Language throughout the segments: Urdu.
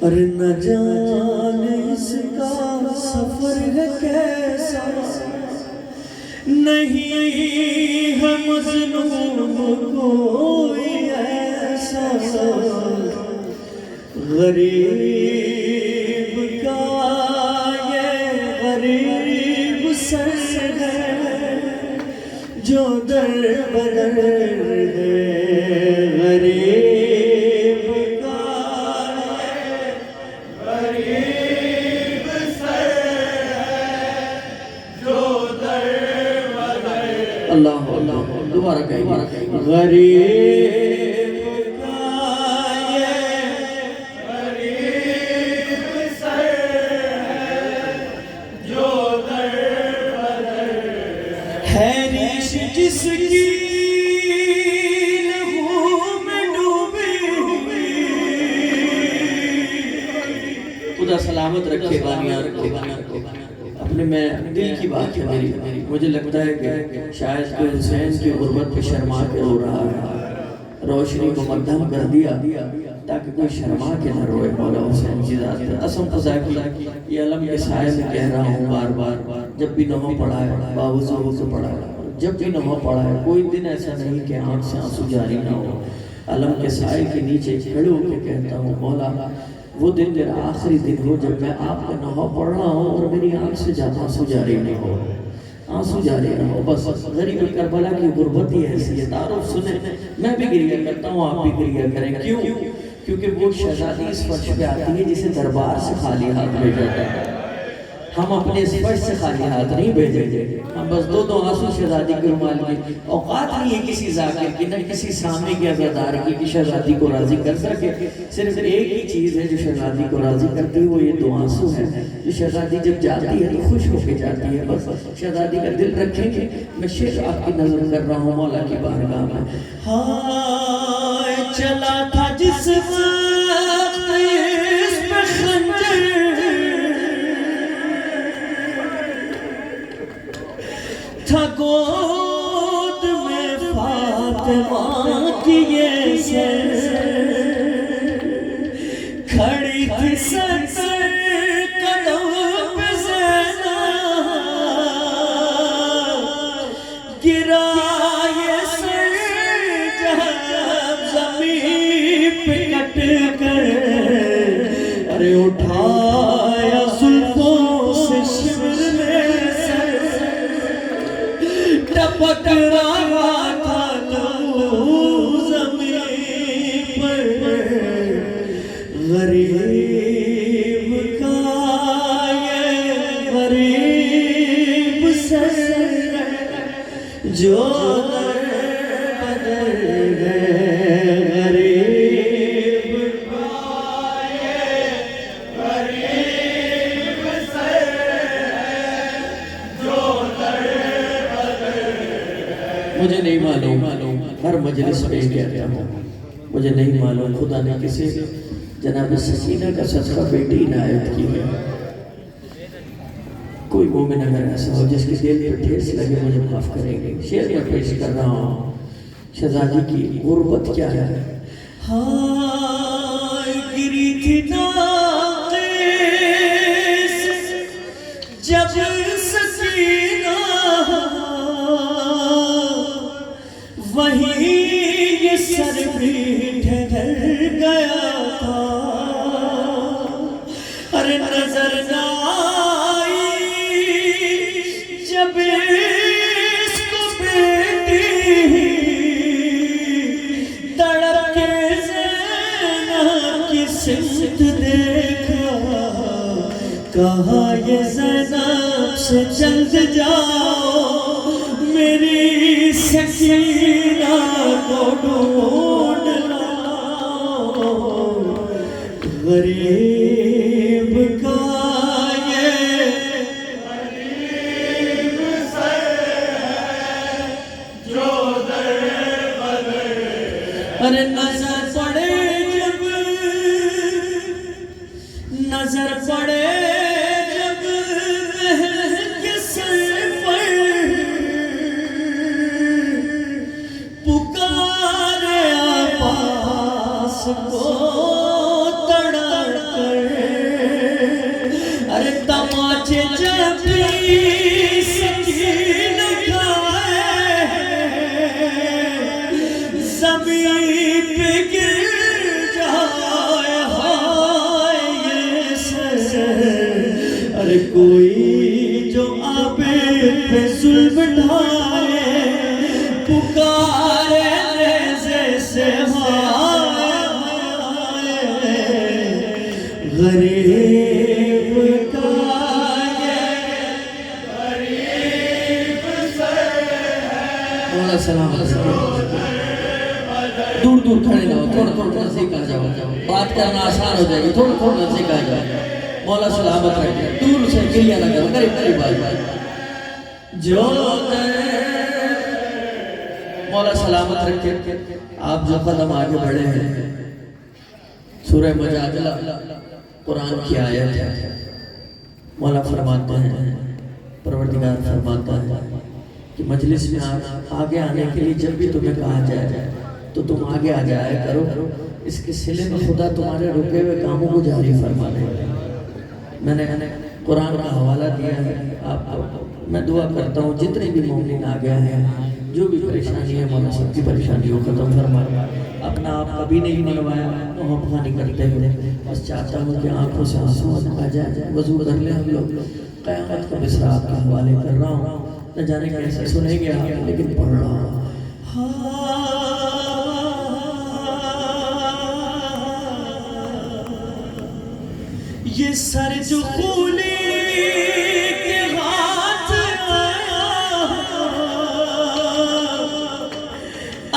اور نہ جانے اس کا سفر ہے کیسا، نہیں ہے مظلوم کوئی ایسا، غریب کا یہ غریب سر ہے جو در بدر ہے، غریب کا یہ غریب سر ہے جو در بدر۔ اللہ اللہ دوبارہ کہیں غریب کا یہ غریب سر ہے جو در بدر ہے، ریش جس کی لہو میں ڈوبی، خدا سلامت رکھے بانیاں رکھے اپنے میں دل کی بات ہے میری، مجھے لگتا ہے کہ شاید کوئی حسین کی غربت پہ شرما کے رو رہا ہے، روشنی کو مدھم کر دیا تاکہ کوئی شرما کے نہ روئے مولا حسین کی ذات ہے۔ قسم خدا کی یہ علم کے سائے میں کہہ رہا ہوں بار بار، جب بھی نماز پڑھا ہے باوضو سے پڑھا ہے، جب بھی نماز پڑھا ہے کوئی دن ایسا نہیں کہ آنکھ سے آنسو جاری نہ ہو، علم کے سائے کے نیچے کھڑے ہو کے کہتا ہوں مولا وہ دن میرا آخری دن ہو جب میں آپ کا نماز پڑھ رہا ہوں اور میری آنکھ سے جاتا آنسو جاری نہیں ہو، آنسو جاری نہ ہو، بس غریب کربلا کی غربت ہی ایسی ہے۔ تعارف سنیں، میں بھی گریہ کرتا ہوں آپ بھی گریہ کریں، کیوں؟ کیونکہ وہ شہزادی اس فرش پہ آتی ہے جسے دربار سے خالی ہاتھ بھیجا جاتا ہے، ہم اپنے اس فرش سے خالی ہاتھ نہیں بھیجے گے، ہم بس دو آنسو شہزادی کے رومال کی، اوقات نہیں ہے کسی ذاکر کی نہ کسی سامنے کے عزادار کی کہ شہزادی کو راضی کر سکے، صرف ایک ہی چیز ہے جو شہزادی کو راضی کرتی ہے، وہ یہ دو آنسو ہیں جو شہزادی جب جاتی ہے تو خوش ہو کے جاتی ہے۔ بس شہزادی کا دل رکھیں گے، میں شعر آپ کی نظر کر رہا ہوں مولا کی بارگاہ میں۔ ہائے چلا تھا جس وقت اس پہ خنجر، تھا گود میں فاطمہ کی یہ سر، کھڑی تھی ستر قدم پہ زینب، گرا یہ سر جب زمین پہ کٹ کر، ارے اٹھایا زلفوں سے شمر میں سر، ٹپک رہا تھا لہو زمین پر، غریب کا یہ غریب سر جو در بدر ہے، غریب کا یہ غریب سر جو در بدر ہے۔ مجھے نہیں معلوم، ہر مجلس میں کہتا ہوں مجھے نہیں معلوم خدا نے کسی جناب سکینہ کا صدقہ بیٹی عنایت کی ہے، کوئی مومن اگر ایسا ہو جس کے دل پر ٹھیس لگے مجھے معاف کریں گے۔ شعر میں پیش کر رہا ہوں شہزادی کی غربت کیا ہے۔ ہائے گری تھی ناقص جب سکینہ، وہیں یہ سر بھی ٹھہر گیا تھا، ارے نظر نہ آئی جب اس کو بیٹی، تڑپ کے زینب کی سمت دیکھا، کہا یہ زینب سے جلد جاؤ میری سکینہ کو ڈھونڈ لاؤ، غریب کا یہ غریب سر ہے جو در بدر ہے۔ ارے نظر پڑے جب، نظر پڑے جب کے سر پر، پکارے عباس کو تڑا کر، کوئی جو عابد پہ ظلم ڈھائے پکارے نیزے سے ہائے غریب کا یہ غریب سر ہے مولا سلام دور دور کھڑے نہ ہو تھوڑا نزدیک آ جاؤ بات کرنا آسان ہو جائے گی تھوڑا نزدیک آ جاؤ مولا سلامت رکھے دور سے گلیاں نہ کرو قریب آ جو مولا سلامت رکھے آپ جو قدم آگے بڑھے ہیں سورہ مجادلہ قرآن کی آیت ہے مولا فرماتا ہے پروردگار فرماتا ہے کہ مجلس میں آگے آنے کے لیے جب بھی تمہیں کہا جائے تو تم آگے آ جایا کرو اس کے صلے میں خدا تمہارے رکے ہوئے کاموں کو جاری فرما دے میں نے قرآن کا حوالہ دیا ہے آپ میں دعا کرتا ہوں جتنے بھی مومنین آگے ہیں جو بھی پریشانی ہے مولا سب کی پریشانی کو ختم فرما اپنا آپ کبھی نہیں منوایا محبت نہیں کرتے ہوئے بس چاہتا ہوں کہ آنکھوں سے آنسو آ جائے وضو کر لیں ہم لوگ قیامت کا مصرع آپ کے حوالے کر رہا ہوں نہ جانے کیسے سنیں گے آپ لیکن پڑھ رہا ہوں یہ سر جو خولی کے ہاتھ آیا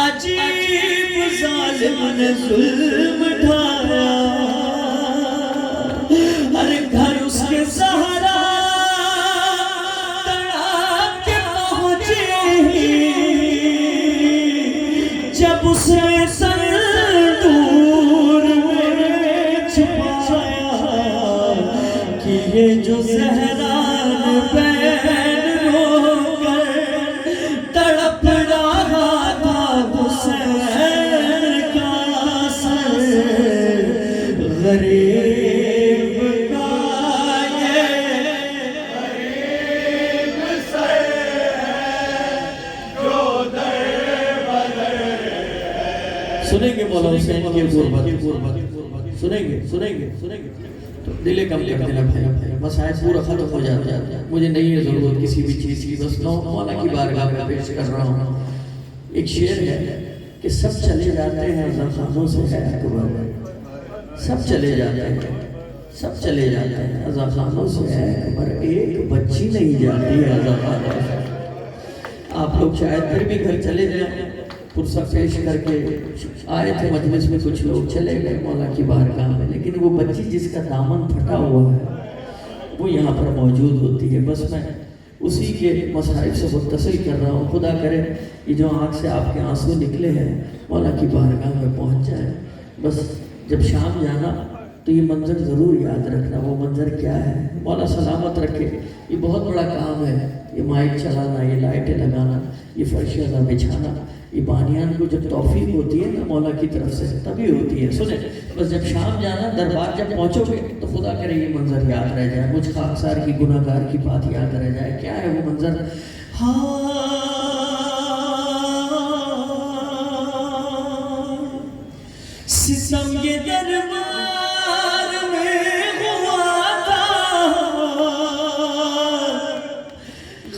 عجیب ظالم نے ظلم ڈھایا ہر گھر اس کے سہارا تڑپ کے پہنچے جب اس نے سر دور میں چھپایا یہ جو زہران بین رو کر تڑپ رہا تھا حسین کا سر غریب کا یہ غریب سر ہے جو در بدر ہے سنیں گے مولا حسین کی غربت سنیں گے تو دلے کم لے کر بھائی مسائل پورا ختم ہو جاتا ہے مجھے نہیں ہے ضرورت کسی بھی چیز کی بس مولا کی بارگاہ میں پیش کر رہا ہوں ایک شعر ہے کہ سب چلے جاتے ہیں رضاخانوں سے ہے اکبر سب چلے جاتے ہیں رضاخانوں سے ہے اکبر ایک بچی نہیں جاتی ہے رضاخانوں سے آپ لوگ شاید پھر بھی گھر چلے جائیں فرصت پیش کر کے آئے تھے مجلس میں کچھ لوگ چلے گئے مولا کی بارگاہ میں لیکن وہ بچی جس کا دامن پھٹا ہوا ہے وہ یہاں پر موجود ہوتی ہے بس میں اسی کے مصائب سے متصل کر رہا ہوں خدا کرے یہ جو آنکھ سے آپ کے آنسو نکلے ہیں مولا کی بارگاہ میں پہنچ جائے بس جب شام جانا تو یہ منظر ضرور یاد رکھنا وہ منظر کیا ہے مولا سلامت رکھے یہ بہت بڑا کام ہے یہ مائک چلانا یہ لائٹیں لگانا یہ فرشیہ بچھانا یہ بانیان کو جب توفیق ہوتی ہے نا مولا کی طرف سے تبھی ہوتی ہے سنیں بس جب شام جانا دربار جب پہنچو گے تو خدا کرے یہ منظر یاد رہ جائے مجھ خاکسار کی گناہ گار کی بات یاد رہ جائے کیا ہے وہ منظر ستم یہ دربار میں ہوا تھا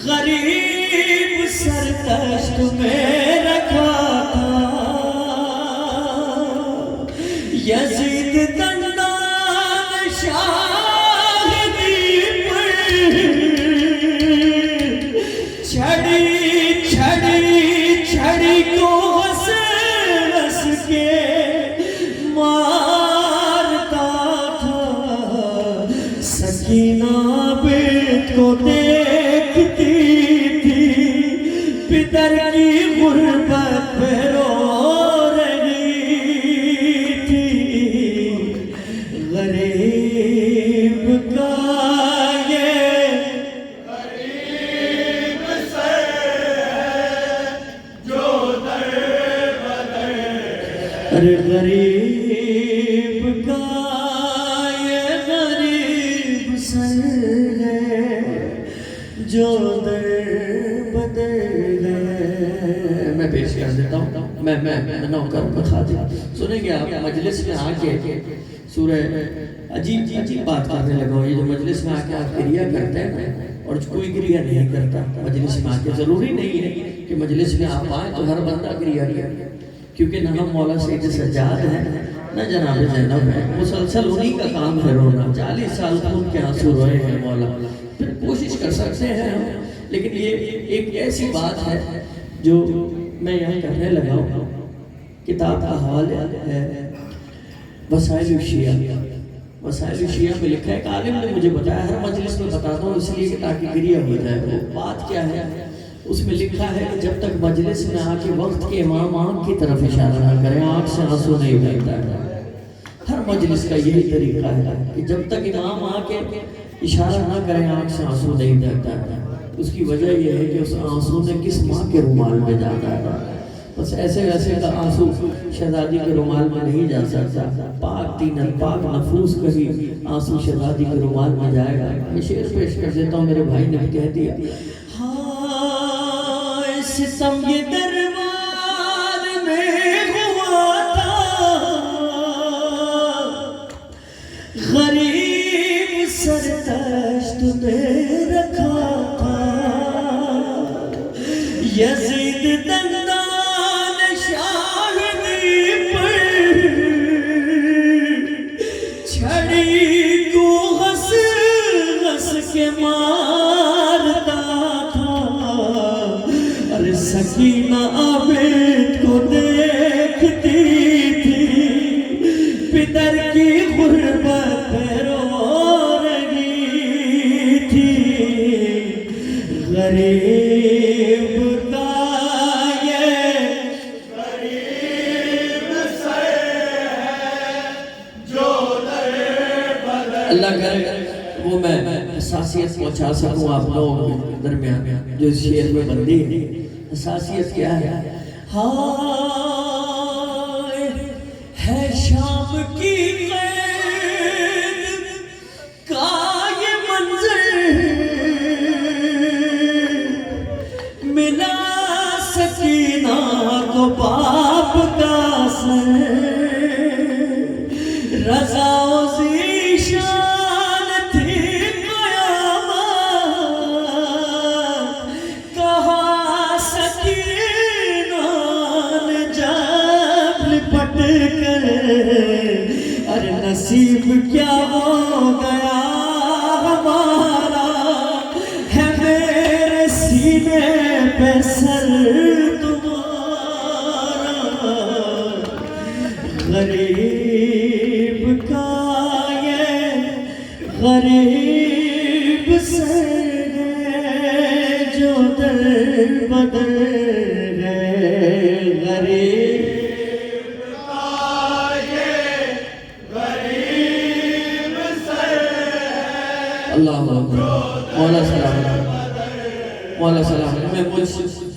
غریب سرتشت میں رکھا تھا یزید دندان شاہدی پر چھڑی کو ہنس ہنس کے مارتا تھا سکینہ بیٹ کو دیکھتی تھی پدر کی غربت پہ رو رہی تھی غریب کا یہ غریب سر ہے جو در بدر ارے غریب کا یہ غریب سر ہے جو در بدر ہے میں پیش کر دیتا ہوں میں نوکر میں خادم سنیں گے آپ مجلس میں آ کے سورہ عجیب بات کرنے لگا. یہ جو مجلس میں آ کے آپ کریا کرتے ہیں نا، اور کوئی کریا نہیں کرتا مجلس میں آ کے. ضروری نہیں ہے کہ مجلس میں آپ آئیں تو ہر بندہ کریا کرے، کیونکہ نہ ہم مولا سید سجاد ہیں نہ جناب زینب ہے. مسلسل انہی کا کام ہے رونا. 40 سال خون کے آنسو روئے ہیں مولا. پھر کوشش کر سکتے ہیں ہم، لیکن یہ ایک ایسی بات ہے جو میں یہاں کرنے لگا ہوں. کتاب کا حوالہ ہے وسائل الشیعہ. وسائل الشیعہ میں لکھا ہے، ایک عالم نے مجھے بتایا، ہر مجلس میں بتاتا ہوں اس لیے کہ تاکہ گریہ ہو جائے. وہ بات کیا ہے اس میں لکھا ہے کہ جب تک مجلس میں آ کے وقت کے امام آنکھ کی طرف اشارہ نہ کریں، آنکھ سے آنسو نہیں بہتا ہے. ہر مجلس کا یہی طریقہ ہے کہ جب تک امام آ کے اشارہ نہ کریں، آنکھ سے آنسو نہیں بہتا ہے. اس کی وجہ یہ ہے کہ اس آنسو نے کس ماں کے رومال میں جاتا ہے. بس ایسے ویسے کا آنسو شہزادی کے رومال میں نہیں جا سکتا. پاک دین پاک نفوس کا ہی آنسو شہزادی کے رومال میں جائے گا. میں شعر پیش کر دیتا ہوں، میرے بھائی نے بھی کہہ دیا. ہاں ستم یہ دربار میں ہوا تھا، غریب سرتشت میں رکھا تھا. یزید دندان شاہدی پر چھڑی کو ہنس ہنس کے مارتا تھا. ارے سکینہ عابد کو دیکھتی تھی، پدر کی غربت پہ رو رہی تھی. غریب کا یہ غریب سے ہے جو در بدر. اللہ کرے وہ میں حساسیت پہنچا سکوں آپ لوگوں کے درمیان جو اس شعر میں بندی ہے. حساسیت کیا ہے؟ ہائے ہے شام کی قید کا یہ منظر، ملا سکینہ کو باپ کا سر. رضا و ذیشان تھی قیامت، کہا سکینہ نے جب لپٹ کر. ارے نصیب کیا ہو گیا ہمارا، ہے میرے سینے پہ سر تمہارا. غریب کا یہ غریب سر ہے جو در بدر ہے. غریب کا یہ غریب سر ہے. اللہ مولا سلام مولا سلام. میں مجھ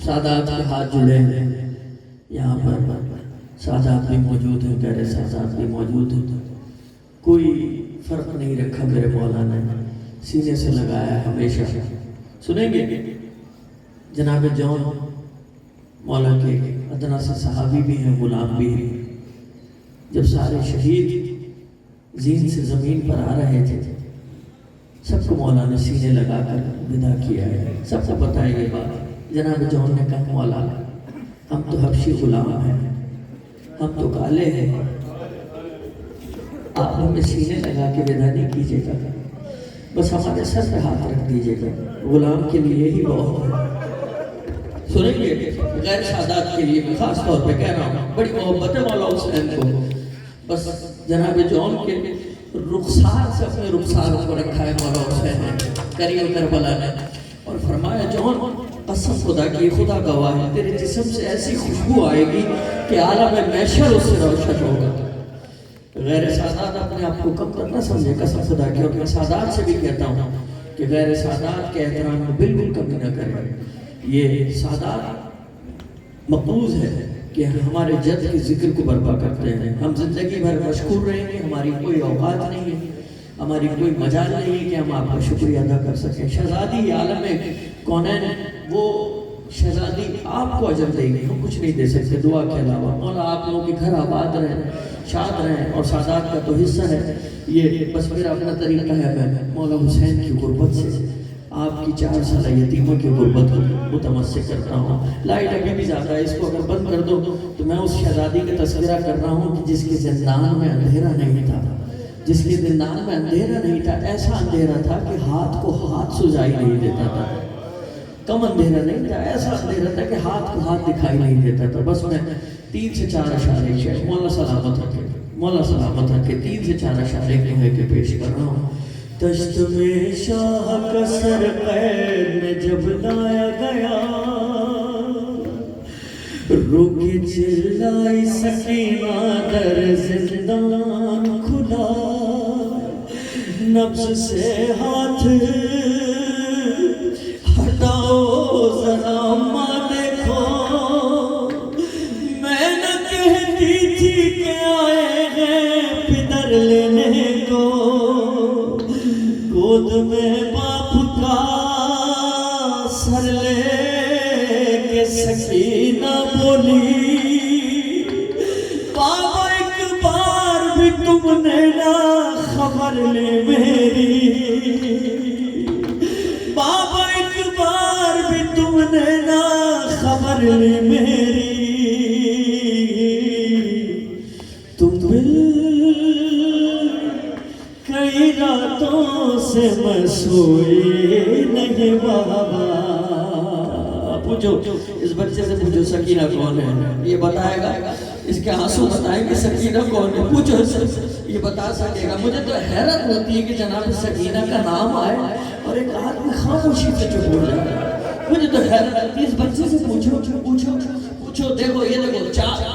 سادات کے ہاتھ جڑے ہیں یہاں پر. سادات بھی موجود ہیں، گہرے سادات بھی موجود ہیں. کوئی فرق نہیں رکھا میرے مولا نے، سینے سے لگایا ہمیشہ. سنیں گے جناب جون مولا کے ادنا سے صحابی بھی ہیں، غلام بھی ہیں. جب سارے شہید زین سے زمین پر آ رہے تھے، سب کو مولا نے سینے لگا کر ودا کیا ہے. سب کو پتہ ہے یہ بات. جناب جون نے کہا مولا ہم تو حبشی غلام ہیں، ہم تو کالے ہیں، آپ ہمیں سینے لگا کے ودا نہیں کیجیے گا، بس ہمارے سر پہ ہاتھ رکھ دیجیے گا. غلام کے لیے ہی بہت ہے. سنیں گے غیر سادات کے لیے خاص طور پہ کہہ رہا ہوں، بڑی محبت ہے مولا حسین کو. بس جناب جون کے رخسار سے اپنے رخسار کو رکھا ہے مولا حسین نے کریم کربلا نے، اور فرمایا جون قسم خدا کی، خدا گواہ ہے، تیرے جسم سے ایسی خوشبو آئے گی کہ عالم محشر اس سے روشن ہوگا. غیر سادات اپنے آپ کو کم کرنا سمجھے قسم خدا کی. اور میں سادات سے بھی کہتا ہوں کہ غیر سادات کے احترام میں بالکل کمی نہ کریں. یہ سادات مقبوض ہے کہ ہمارے جد کے ذکر کو برپا کرتے ہیں. ہم زندگی بھر مشکور رہیں گے، ہماری کوئی اوقات نہیں ہے، ہماری کوئی مجال نہیں ہے کہ ہم آپ کا شکریہ ادا کر سکیں. شہزادی عالم کونین وہ شہزادی آپ کو اجر دے گی، ہم کچھ نہیں دے سکتے دعا کے علاوہ. مولا آپ لوگوں کے گھر آباد رہیں، شاد رہیں، اور سادات کا تو حصہ ہے یہ۔ بس میرا اپنا طریقہ ہے، میں مولا حسین کی غربت سے آپ کی 4 سالہ یتیموں کی غربت کو متمسک کرتا ہوں۔ لائٹ ابھی بھی زیادہ ہے، اس کو اگر بند کر دو تو میں اس شہزادی کا تذکرہ کر رہا ہوں کہ جس کے زندان میں اندھیرا نہیں تھا، جس کے زندان میں اندھیرا نہیں تھا، ایسا اندھیرا تھا کہ ہاتھ کو ہاتھ سجائی نہیں دیتا تھا، کم اندھیرا نہیں تھا، ایسا اندھیرا تھا کہ ہاتھ کو ہاتھ دکھائی نہیں دیتا تھا۔ بس میں 3 سے 4 اشارے شیخ مولا سلامت رکھے، مولا سلامت رکھے، 3 سے 4 اشارے کہے کے پیش کر رہا ہوں۔ دشت میں شاہ کا سر قید میں جب لایا گیا، روکی چلائی سکینہ در زندان کھلا، نبض سے ہاتھ ہٹاؤ ذرا ماں دیکھو، میں نہ کہتی تھی کہ آئے ہیں پدر لینے کو، گود میں باپ کا سر لے کے سکینہ بولی، بابا ایک بار بھی تم نے نہ خبر لے میری، بابا ایک بار بھی تم نے نہ خبر لے میری، تم کئی راتوں سے میں سوئی نہیں بابا۔ پوچھو اس بچے سے، پوچھو سکینہ کون ہے، یہ بتائے گا، اس کے آنسو بتائیں گے سکینہ کون ہے، پوچھو یہ بتا سکے گا۔ مجھے تو حیرت ہوتی ہے کہ جناب سکینہ کا نام آئے اور ایک آدمی خاموشی سے چپ ہو جائے، مجھے تو حیرت ہوتی ہے۔ اس بچے سے پوچھو پوچھو پوچھو، دیکھو یہ دیکھو،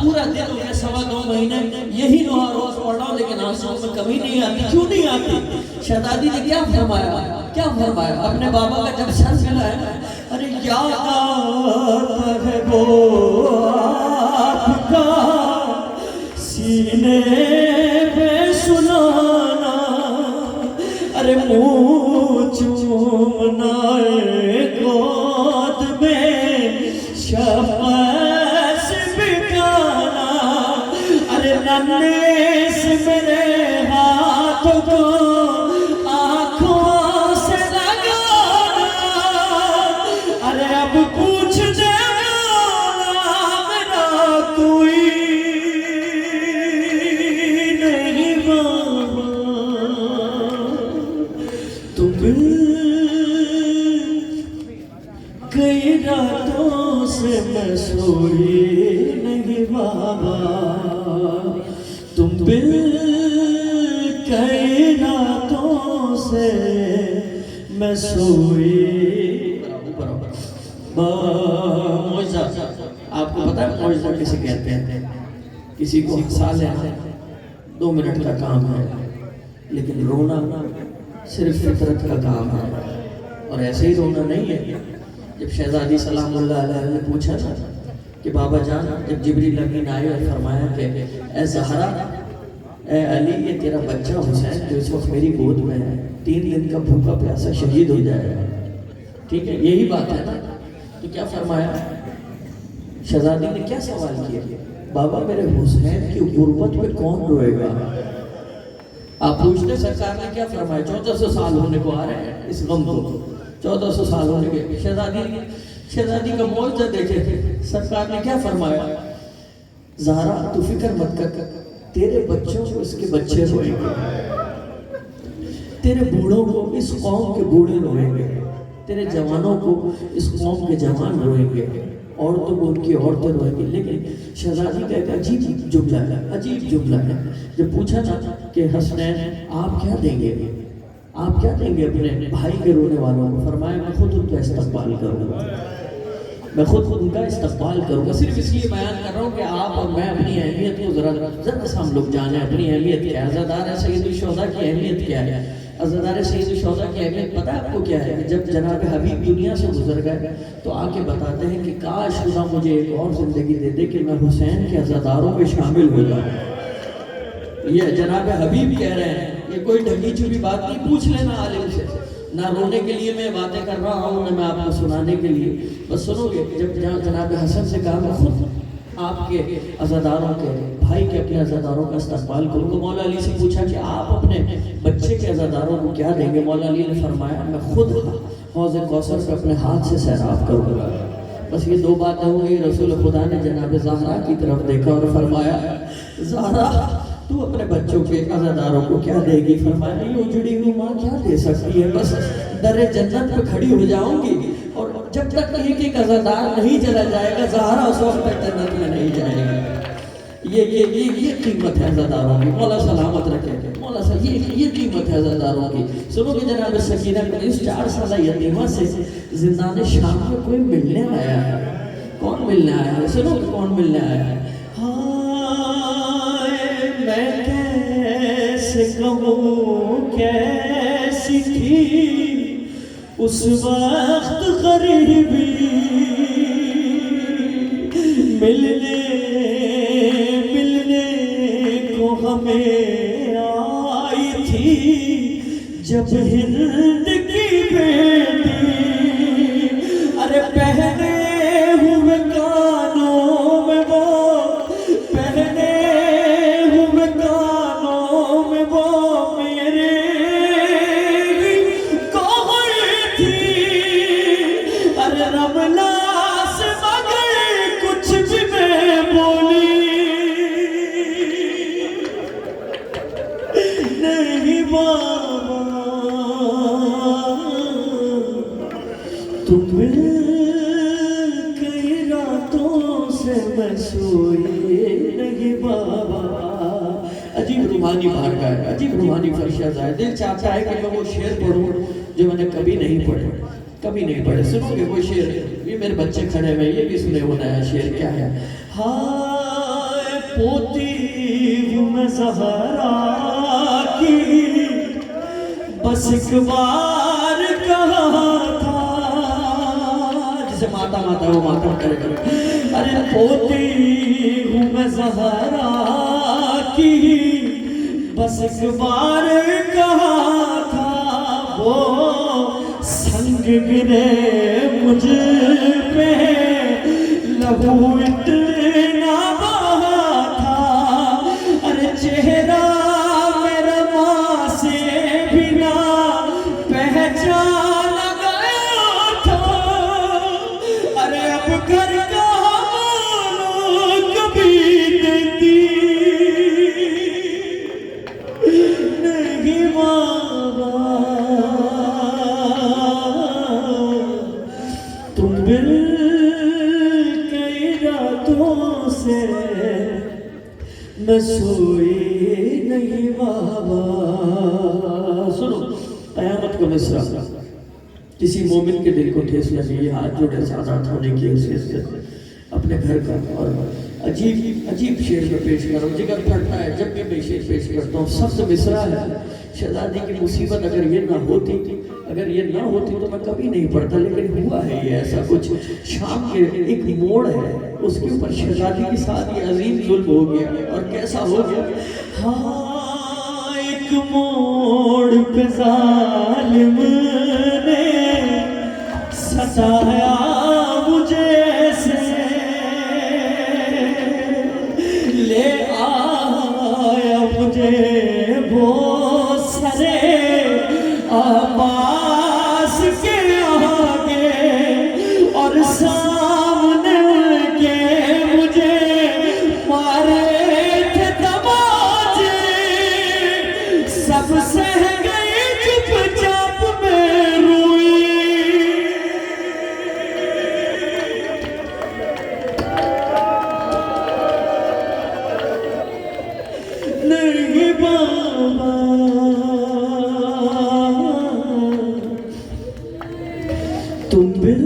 پورا دن ہو گیا، 2.25 مہینے یہی نوحہ روز پڑھ رہا ہوں، لیکن آنسوں میں کمی نہیں آتی۔ کیوں نہیں آتی؟ شہزادی نے کیا فرمایا، کیا فرمایا؟ اپنے بابا کا جب سر ملا ہے، ارے یاد آتا ہے وہ آپ کا سینے پہ سنانا، ارے منہ چومنا گود میں شفاعت بکانا، ارے ننے سے میرے ہاتھ کو آنکھوں سے لگانا، ارے اب پوچھ دینا میرا کوئی نہیں بابا، تم کئی راتوں سے میں سوئی نہیں بابا، تم کئی راتوں سے میں سوئی۔ معجزہ، آپ کو پتہ ہے معجزہ کسے کہتے ہیں؟ کسی کو ہنسا لینا 2 منٹ کا کام ہے، لیکن رونا صرف فطرت کا کام ہے، اور ایسے ہی رونا نہیں ہے۔ جب شہزادی سلام اللہ علیہ نے پوچھا تھا کہ بابا جان، جب جبریل امین آئے اور فرمایا کہ اے زہرا، اے علی، یہ تیرا بچہ حسین جو اس وقت میری گود میں ہے 3 دن کا بھوکا پیاسا شہید ہو جائے گا، ٹھیک ہے، یہی بات ہے نا؟ تو کیا فرمایا؟ شہزادی نے کیا سوال کیا؟ بابا میرے حسین کی غربت پہ کون روئے گا؟ آپ پوچھتے سرکار نے کیا فرمایا؟ 1400 سال ہونے کو آ رہے ہیں اس غم کو، 1400 سال ہونے کے۔ شہزادی کا معجزہ دیکھے، سرکار نے کیا فرمایا؟ زہرا تو فکر مت کر، تیرے بچوں کو اس کے بچے روئیں گے، تیرے بوڑھوں کو اس قوم کے بوڑھے روئیں گے، تیرے جوانوں کو اس قوم کے جوان روئیں گے، عورتوں کو ان کی عورتیں روئیں گی۔ لیکن شہزادی کا ایک عجیب جملہ ہے، عجیب جملہ ہے۔ جب پوچھا تھا کہ حسنین آپ کیا دیں گے، آپ کیا دیں گے اپنے بھائی کے رونے والوں کو، فرمایا میں خود ان کا استقبال کروں گا، میں خود ان کا استقبال کروں گا۔ صرف اس لیے بیان کر رہا ہوں کہ آپ اور میں اپنی اہمیت کو ذرا سا ہم لوگ جانیں، اپنی اہمیت کیا ہے۔ عزادار سید الشہداء کی اہمیت کیا ہے؟ عزادار سید الشہداء کی اہمیت پتہ آپ کو کیا ہے؟ جب جناب حبیب دنیا سے گزر گئے تو آ کے بتاتے ہیں کہ کاش خدا مجھے ایک اور زندگی دے دے کہ میں حسین کے عزاداروں میں شامل ہو جاؤں۔ یہ جناب حبیب کہہ رہے ہیں، یہ کوئی ڈھنگی چوبی بات نہیں، پوچھ لینا عالم سے۔ نہ رونے کے لیے میں باتیں کر رہا ہوں، نہ میں آپ کو سنانے کے لیے، بس سنو گے۔ جب جناب حسن سے کہا میں آپ کے عزاداروں کے بھائی کے اپنے عزاداروں کا استقبال کروں گا۔ مولا علی سے پوچھا کہ آپ اپنے بچے کے عزاداروں کو کیا دیں گے؟ مولا علی نے فرمایا میں خود حوض کوثر سے اپنے ہاتھ سے سیراب کروں گا۔ بس یہ دو باتیں ہوں گی۔ رسول خدا نے جناب زہرا کی طرف دیکھا اور فرمایا زہرا تو اپنے بچوں کے عزاداروں کو کیا دے گی؟ فرمایا یہ اجڑی ہوئی ماں کیا دے سکتی ہے، بس در جنت پہ کھڑی ہو جاؤں گی، اور جب تک ایک عزادار نہیں چلا جائے گا زہرا اس وقت تک جنت میں نہیں جائے گا۔ یہ قیمت ہے عزاداروں کی، مولا سلامت رکھے گا۔ مولا صاحب یہ قیمت ہے عزاداروں کی۔ سنو کہ جناب سکینہ کو اس 4 سالہ یتیمہ سے زندان شام میں کوئی ملنے آیا ہے۔ کون ملنے آیا ہے؟ سنو کہ کون ملنے آیا ہے۔ ہائے میں کیسے کہوں کیسی تھی اس وقت غریبی، ملنے کو ہمیں آئی تھی جب ہند کی بیٹی، ارے پہنے ہوئے کانوں میں وہ، پہنے ہوئے کانوں میں وہ میرے کوئی تھی، ارے رملہ سے مگر کچھ بھی میں بولی نہیں بابا، تم کئی راتوں سے میں سوئی نہیں بابا۔ عجیب روحانی بھارگاہ ہے، عجیب روحانی فرشت ہے۔ دل چاہتا ہے کہ میں وہ شعر پڑھوں جو میں نے کبھی نہیں پڑھے۔ سنو گے وہ شعر؟ یہ میرے بچے کھڑے میں، یہ بھی سنے وہ نیا شعر کیا ہے۔ ہائے پوتی ہوں میں زہرا کی، بس ایک بار کہا تھا، جسے ماتا وہ ماتم کرے کرے، ارے پوتی ہوں میں زہرا کی، بس ایک بار کہا تھا، وہ سنگ گرے مجھ پہ لہو اتنا بہا تھا، ارے چہرہ میرا ماں سے بھی نہ پہچان گیا تھا، ارے اب گھر کا مانو کبھی دیتی نہیں بابا، تم بل کئی راتوں سے میں سوئی نہیں بابا۔ سنو قیامت کا مصرع، کسی مومن کے دل کو ٹھیس لگی، ہاتھ جوڑے سعادت ہونے کی حیثیت سے اپنے گھر کا، اور عجیب شعر میں پیش کروں، جگر پھٹتا ہے جب بھی میں شعر پیش کرتا ہوں۔ سخت مصرع ہے، شہزادی کی مصیبت اگر یہ نہ ہوتی تو میں کبھی نہیں پڑھتا، لیکن ہوا ہے یہ ایسا کچھ۔ شام کے ایک موڑ ہے، اس کے اوپر شہزادی کے ساتھ یہ عظیم ظلم ہو گیا، اور کیسا ہو گیا؟ ہاں ایک موڑ پہ ظالم نے ستایا مجھے سے، لے آیا مجھے وہ سرے عباس کے آگے، اور سامنے ان کے مجھے مارے تھے تماچے، سب سہ گئی چپ چاپ میں روئی نہیں بابا، تم بل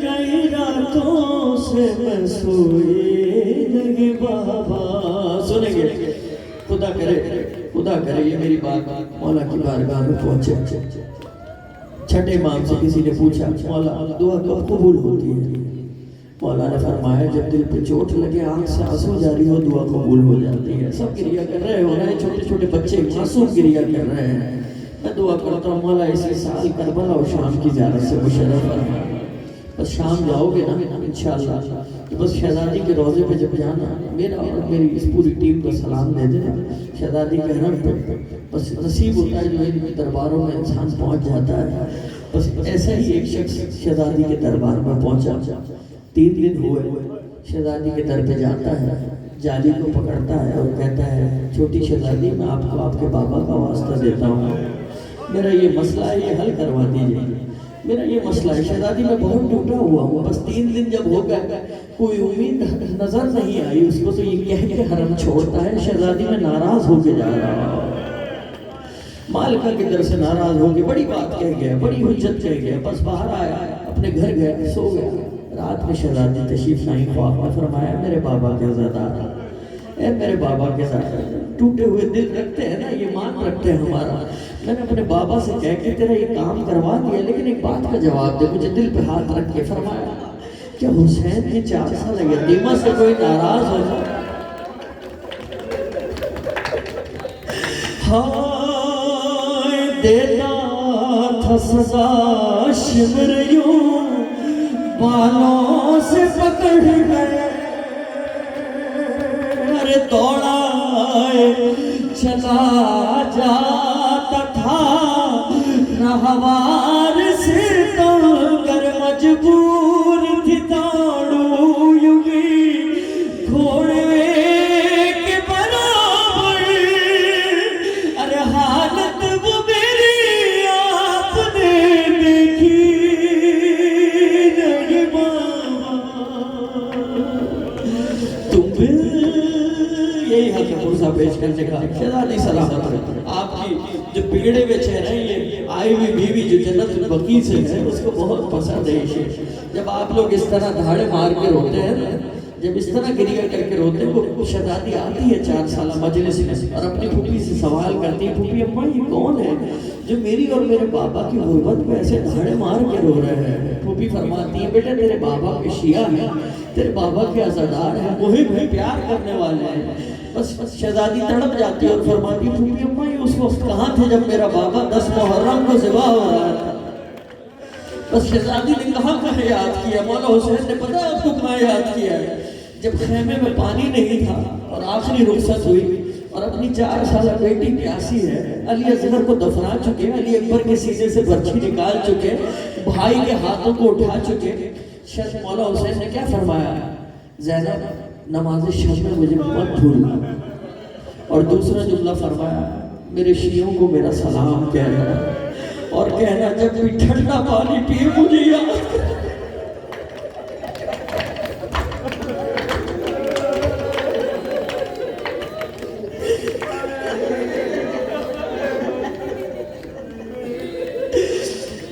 کئی راتوں سے میں سوئی نہیں بابا۔ سنیں گے؟ خدا کرے یہ میری بات مولا کی بارگاہ میں پہنچے۔ چھٹے امام سے کسی نے پوچھا مولا دعا کب قبول ہوتی ہے؟ مولا نے فرمایا جب دل پہ چوٹ لگے، آنکھ سے آنسو جاری ہو، دعا قبول ہو جاتی ہے۔ سب گریہ کر رہے ہو رہے، چھوٹے چھوٹے بچے معصوم گریہ کر رہے ہیں۔ میں دعا کرتا ہوں مولا اسی سال کربلا اور شام کی زیارت سے مشرف فرما، بس شام جاؤ گے نا انشاءاللہ کہ بس شہزادی کے روضے پہ جب جانا میرا اور میری اس پوری ٹیم کو سلام دے دینا، شہزادی کے حرم پہ بس نصیب ہوتا ہے جو ان درباروں میں انسان پہنچ جاتا ہے۔ بس ایسا ہی ایک شخص شہزادی کے دربار میں پہنچا، 3 دن ہوئے، شہزادی کے در پہ جاتا ہے، جالی کو پکڑتا ہے اور کہتا ہے چھوٹی شہزادی میں آپ کو آپ کے بابا کا واسطہ دیتا ہوں، میرا یہ مسئلہ ہے، یہ حل کروا دیجیے، میرا یہ مسئلہ ہے، شہزادی میں بہت ٹوٹا ہوا ہوں، بس 3 دن جب ہو گئے کوئی امید نظر نہیں آئی اس کو، تو یہ کہہ کے حرم چھوڑتا ہے، شہزادی میں ناراض ہو کے جا رہا ہوں، مالکہ کے در سے ناراض ہو کے بڑی بات کہہ گیا، بڑی حجت کہہ گیا، بس باہر آیا، اپنے گھر گیا، سو گیا۔ رات میں شہزادی تشریف لائی، خواب میں فرمایا میرے بابا کے عزادار، اے میرے بابا کے ساتھ ٹوٹے ہوئے دل رکھتے ہیں نا، یہ مان رکھتے ہیں ہمارا، میں نے اپنے بابا سے کہہ کے تیرا یہ کام کروا دیا، لیکن ایک بات کا جواب دے، مجھے دل پہ ہاتھ رکھ کے فرمایا کیا حسین کی 4 سال یتیمہ سے کوئی ناراض ہو جائے؟ ہائے دیتا تھا سزا شمر یوں بالوں سے پکڑ گئے، ارے دوڑا چلا جاتا تھا رہوار سے توڑ کر، مجبور تھی دوڑوں یوں ہی گھوڑے کے برابر، ارے حالت وہ میری آپ نے دیکھی نہیں بابا، تم بھی یہی حق ہے پرسہ پیش کرنے کا۔ شہزادی سلامت ہے، آپ کی جو بگڑے میں چہرہ یہ آئی ہوئی بیوی جو جنت البقیع سے ہے اس کو بہت پسند ہے یہ شیء۔ جب آپ لوگ اس طرح دھاڑے مار کے روتے ہیں، جب اس طرح گریہ کر کے روتے ہیں، وہ شہزادی آتی ہے 4 سالہ مجلس میں اور اپنی پھوپھی سے سوال کرتی ہے، پھوپھی اماں یہ کون ہے جو میری اور میرے بابا کی غربت میں ایسے دھاڑے مار کے رو رہے ہیں؟ پھوپھی فرماتی ہے بیٹا تیرے بابا کے شیعہ ہیں، تیرے بابا کے عزادار ہیں، وہی پیار کرنے والے ہیں۔ بس شہزادی تڑپ جاتی ہے اور فرماتی ہے پھوپھی اماں یہ اس وقت کہاں تھے جب میرا بابا 10 محرم کو ذبح ہو رہا تھا؟ بس شہزادی نے کہاں یاد کیا؟ مولا حسین نے پتہ آپ کو کہاں یاد کیا ہے؟ جب خیمے میں پانی نہیں تھا اور آخری رخصت ہوئی اور اپنی 4 سالہ بیٹی پیاسی ہے، علی اصغر کو دفنا چکے، علی اکبر کے سینے سے برچھی نکال چکے، بھائی کے ہاتھوں کو اٹھا چکے، شیخ مولا حسین نے کیا فرمایا؟ زینب نماز شب میں مجھے مت بھولنا، اور دوسرا جملہ فرمایا میرے شیعوں کو میرا سلام کہنا، اور کہنا جب بھی ٹھنڈا پانی پیے مجھے یاد کرنا۔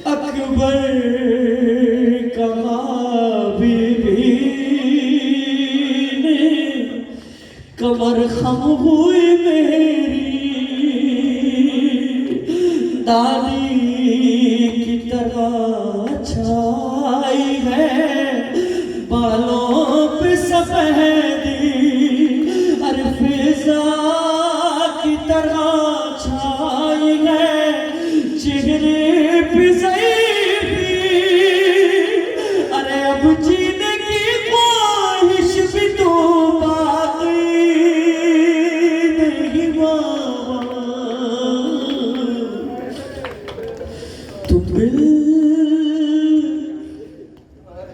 اکبر کمر خم ہوئی میری دادی کی طرح چھائی ہے، بالوں پہ سفیدی ارے فضا کی طرح چھائی ہے، چہرے پہ ضعیفی ارے اب جینے کی خواہش بھی تو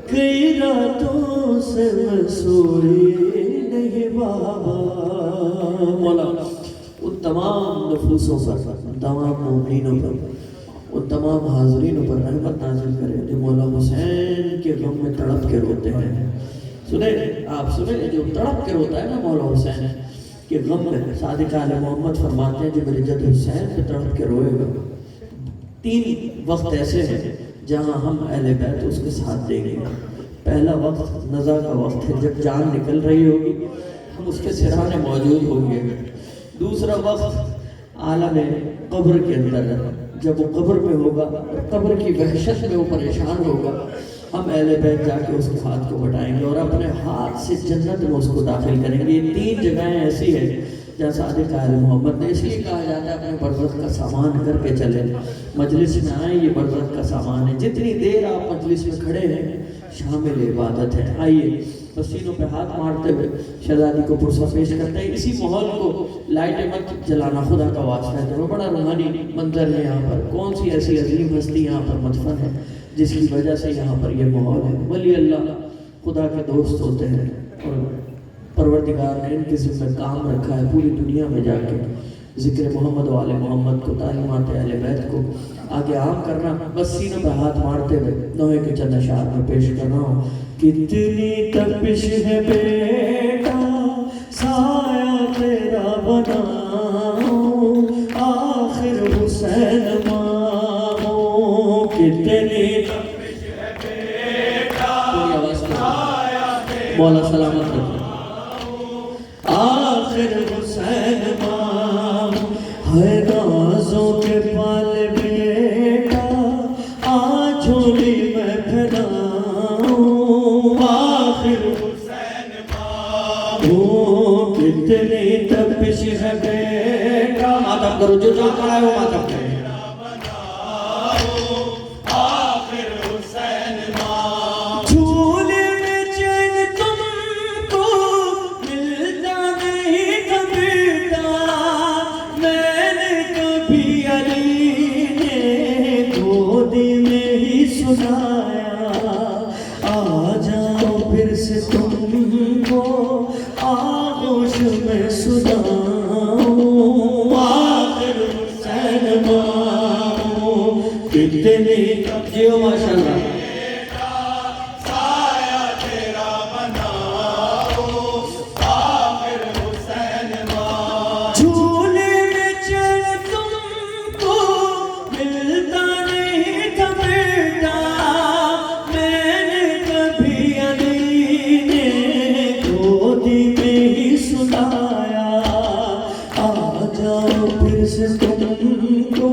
کئی راتوں سے میں سوئی نہیں بابا۔ مولا ان تمام نفوسوں پر، تمام مومنینوں پر، ان تمام حاضرینوں پر رحمت نازل کرے جو مولا حسین کے غم میں تڑپ کے روتے ہیں۔ سنیں آپ سنیں جو تڑپ کے روتا ہے نا مولا حسین کے غم میں، صادق آل محمد فرماتے ہیں جو میرے جد حسین پہ تڑپ کے روئے گا، 3 وقت ایسے ہیں جہاں ہم اہل بیت اس کے ساتھ دیں گے۔ پہلا وقت نزا کا وقت ہے، جب جان نکل رہی ہوگی ہم اس کے سرانے موجود ہوں گے۔ دوسرا وقت عالم قبر کے اندر ہے، جب وہ قبر میں ہوگا، قبر کی وحشت میں وہ پریشان ہوگا، ہم اہل بیت جا کے اس کے ہاتھ کو بٹائیں گے اور اپنے ہاتھ سے جنت میں اس کو داخل کریں گے۔ یہ 3 جگہیں ایسی ہیں جہاں صادق آل محمد نے، اس لیے کہا جاتا ہے اپنے برزخ کا سامان کر کے چلے، مجلس میں آئیں یہ برزخ کا سامان ہے۔ جتنی دیر آپ مجلس میں کھڑے ہیں شامل عبادت ہے۔ آئیے پسینوں پہ ہاتھ مارتے ہوئے شہزادی کو پرسہ پیش کرتے ہیں۔ اسی ماحول کو لائٹ مت جلانا، خدا کا واسطہ ہے، تو بڑا روحانی منظر ہے یہاں پر۔ کون سی ایسی عظیم ہستی یہاں پر مدفن ہے جس کی وجہ سے یہاں پر یہ ماحول ہے؟ ولی اللہ خدا کے دوست ہوتے ہیں، اور پروردگار نے ان کے ذمہ کام رکھا ہے پوری دنیا میں جا کے ذکر محمد و آل محمد کو، تعلیمات اہل بیت کو آگے عام کرنا۔ بس سینوں پہ ہاتھ مارتے ہوئے نوحے کے چند اشعار میں پیش کر رہا ہوں۔ کتنی تپش ہے بیٹا سایہ تیرا بناؤں، آخر حسین ماں کتنی تپش ہے بیٹا سایہ تیرا، مولا سلامت رکھے، آخر حسین ماں ہے نازوں کے پال بیٹا، آج جھولی میں پھیلاؤں، آخر حسین ماں کتنی تپش ہے بیٹا، ماتم کرو جو جو کھڑا ہے وہ ماتم کرے، آخر حسین ماں جھولے میں چین تم کو ملتا نہیں تھا بیٹا، میں نے کبھی علی نے گودی میں ہی سنایا، آ جاؤ پھر سے تم کو آغوش میں سناؤں، آخر حسین ماں کتنی جیو ماشاءاللہ سایہ تیرا بناؤ، آخر حسین ماں جھولے میں چل تم کو ملتا نہیں تھا بیٹا، میں نے کبھی علی نے گودی میں ہی سنایا، آ جاؤ پھر سے تم کو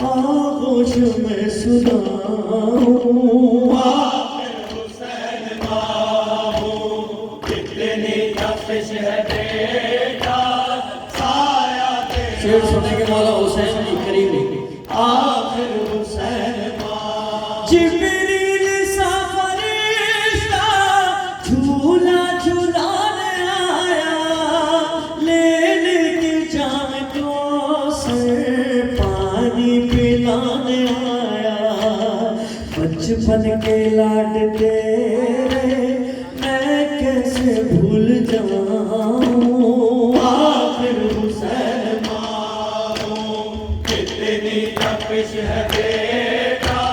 آغوش میں سناؤں، آخر حسین ماں کتنی تپش ہے بیٹا سایہ تیرا، شعر سنے کے مولا حسین کی قریبی، آخر حسین ماں جبریل سا فرشتہ جھولا جھولانے آیا، لے کے جام کو سے پانی پلانے آیا، بچپن کے لاڈ تیرے میں کیسے بھول جاؤں، آخر حسین ماں کتنی تپش ہے بیٹا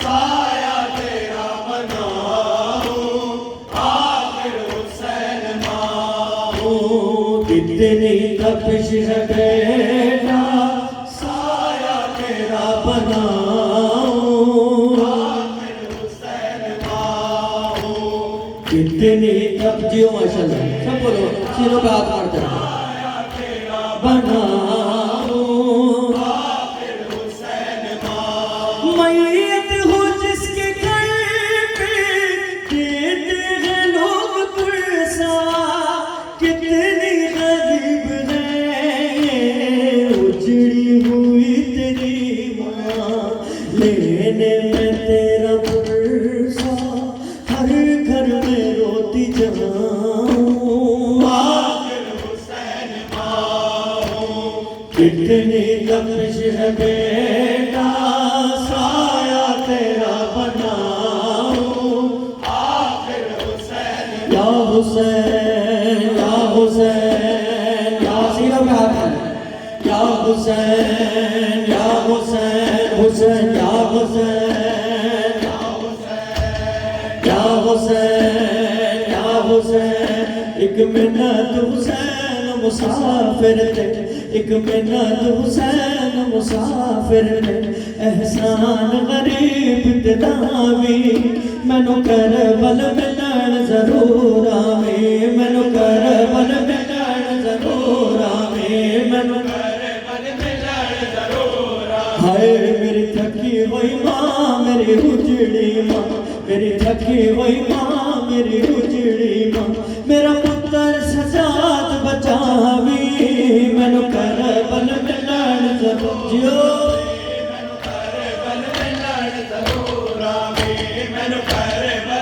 سایہ تیرا بناؤں، آخر حسین ماں کتنی تپش ہے بیٹا سایہ تیرا بناؤں، آخر حسین ماں کتنی تپ جیو ماشاءاللہ سب بولو سینوں پہ ہاتھ مارتے ہیں، سایہ تیرا بناؤں، آخر حسین ماں میت ہو جس کے گھر پہ دیتے ہیں لوگ پرسا، کتنی غریب ہے یہ اجڑی ہوئی تیری ماں، لینے میں تیرا پرسا ہر گھر میں روتی جاؤں، آخر حسین ماں کتنی تپش ہے بیٹا سایہ تیرا بناؤں، آخر حسین یا حسین یا حسین یا سینوں پہ ہاتھ ہے، یا حسین یا حسین حسین یا حسین یا حسین یا حسین، ایک منت حسین مسافر تھے، ایک منت حسین مسافر تھے، احسان غریب تداوی مینو کربل ملن ضرور آویں، مینو کربل ملن ضرور آویں، مینو کربل ملن ضرور آویں، ہائے میری تھکی ہوئی ماں میری اجڑی ماں، میری تھکی ہوئی ماں میری اجڑی ماں، میرا پتر سجاد بچاوی، مینو کربل ملن ضرور جیو، مینو کربل ملن ضرور آویں، مینو کربل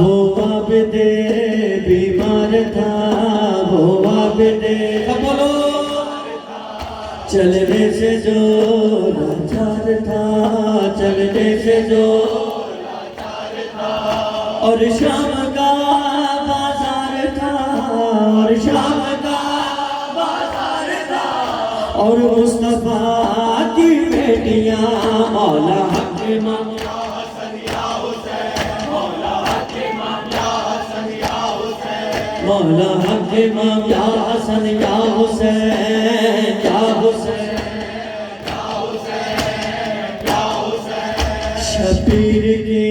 وہ عابد بیمار تھا، وہ عابد بولو چلنے سے جو لاچار تھا، چلنے سے جو اور شام کا بازار تھا، اور شام کا بازار تھا، اور مصطفیٰ کی بیٹیاں مولا حق امام یا حسن یا حسین، مولا حق امام یا حسن یا حسین، مولا حق امام یا حسن یا حسین، یا حسین یا حسین یا حسین، شبیر کی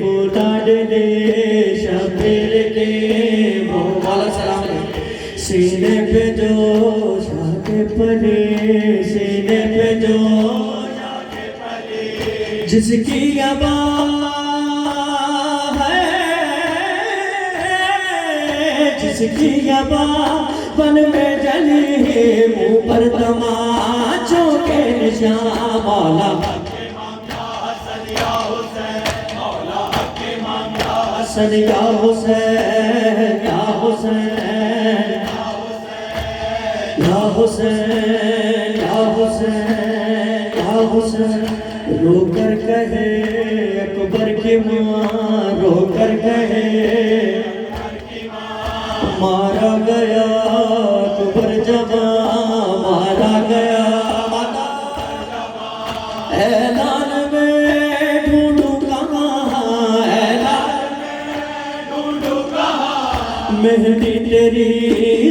وہ لاڈلے، شبیر کی وہ والا سلام سینے پہ جو شاہ پلے، سینے پہ جو شاہ پلے، جس کی عبا ہے، جس کی عبا بن میں جلی، منہ پر تماچوں کے نشان، مولا حسن یا حسین یا حسین یا حسین یا حسین یا حسین، رو کر کہے اکبر کی ماں، رو کر کہے مارا گیا اکبر جوان، مارا گیا اعلان میں ڈھونڈوں کہاں، اعلان مہدی تیری